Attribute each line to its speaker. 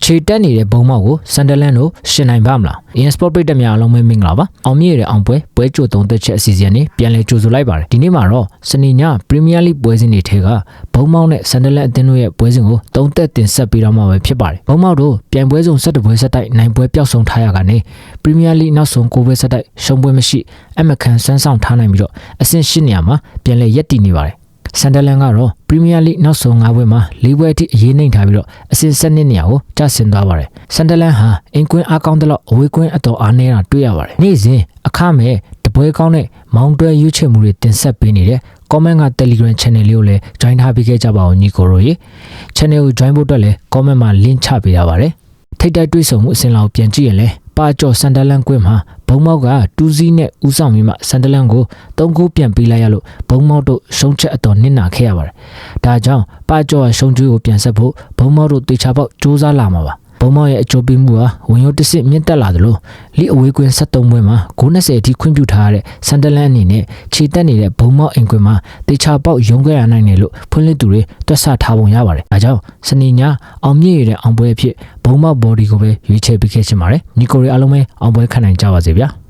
Speaker 1: ခြေတက်နေတဲ့ဘုံမောက်ကိုဆန်ဒလန်တို့ရှင်နိုင်ပါမလား။ In-sport ပိတ်တက်များအလုံးမင်္ဂလာပါ။အောင်မြင့်ရတဲ့အောင်ပွဲကြိုသုံးသက်ချက်အစီအစဉ်နဲ့ပြန်လည်ကြိုဆိုလိုက်ပါတယ်။ဒီနေ့မှာတော့စနေညပရီးမီးယားလိပွဲစဉ်တွေထဲကဘုံမောက်နဲ့ဆန်ဒလန်အသင်းတို့ရဲ့ပွဲစဉ်ကိုသုံးသက်တင်ဆက်ပေးတော့မှာပဲဖြစ်ပါတယ်။ဘုံမောက်တို့ပြိုင်ပွဲစုံ17ပွဲဆက်တိုက်နိုင်ပွဲပျောက်ဆုံးထားရကနေပရီးမီးယားလိနောက်ဆုံး9ပွဲဆက်တိုက်ရှုံးပွဲမရှိအမကန်ဆန်းဆောင်ထားနိုင်ပြီးတော့အဆင့်8နေရာမှာပြန်လည်ရပ်တည်နေပါတယ်။ဆန်ဒလန်ကတော့ပရီးမီးယားလိနောက်ဆုံး9ပွဲမှာ4ပွဲအထိအရေးနှိမ်ထားပြီးတော့အဆင့်7နေရာကိုကျဆင်းသွားပါတယ်။ဆန်ဒလန်ဟာအင်ကွင်းအားကောင်းတဲ့လောက်အဝေးကွင်းအတော်အားနည်းတာတွေ့ရပါတယ်။နေ့စဉ်အခမဲ့တပွဲကောင်းတဲ့မောင်းတွဲရွေးချယ်မှုတွေတင်ဆက်ပေးနေတဲ့ comment က Telegram channel လေးကိုလည်း join ထားပေးခဲ့ကြပါဦးညီကိုတို့ရေ channel ကို join ဖို့အတွက်လည်း comment မှာ link ချပေးရပါတယ်။ထိတ်တိုက်တွေ့ဆုံမှုအစဉ်လောက်ပြန်ကြည့်ရင်လည်းပါကျော်ဆန်ဒလန်ကွင်းမှာဘုံမောက်က2စီးနဲ့ဦးဆောင်ပြီးမှဆန်ဒလန်ကို3ဂိုးပြန်ပေးလိုက်ရလို့ဘုံမောက်တို့ရှုံးချက်အတော်နစ်နာခဲ့ရပါတယ်။ဒါကြောင့်ပါကျော်ရှုံးကျွေးကိုပြန်ဆက်ဖို့ဘုံမောက်တို့တေချာပေါက်စူးစမ်းလာမှာပါ။ဘုံမောက်ရဲ့အကျိုးပေးမှုဟာဝင်ရိုးတစ်စစ်မြင့်တက်လာသလိုလိအဝေးကွင်း73ပွဲမှာဂိုး20အထိခွင့်ပြုထားရတဲ့ဆန်ဒလန်အနေနဲ့ခြေတက်နေတဲ့ဘုံမောက်အင်ကွင်းမှာတေချာပေါက်ရုံးခဲ့ရနိုင်တယ်လို့ဖွင့်လှစ်သူတွေတွက်ဆထားပုံရပါတယ်။ဒါကြောင့်စနေညအောင်မြင့်ရတဲ့အောင်ပွဲအဖြစ်ဘုံမောက်ဘော်ဒီကိုပဲရွေးချယ်ပေးခဲ့ချင်ပါတယ်။ညီကိုတွေအားလုံးပဲအောင်ပွဲခံနိုင်ကြပါစေဗျာ။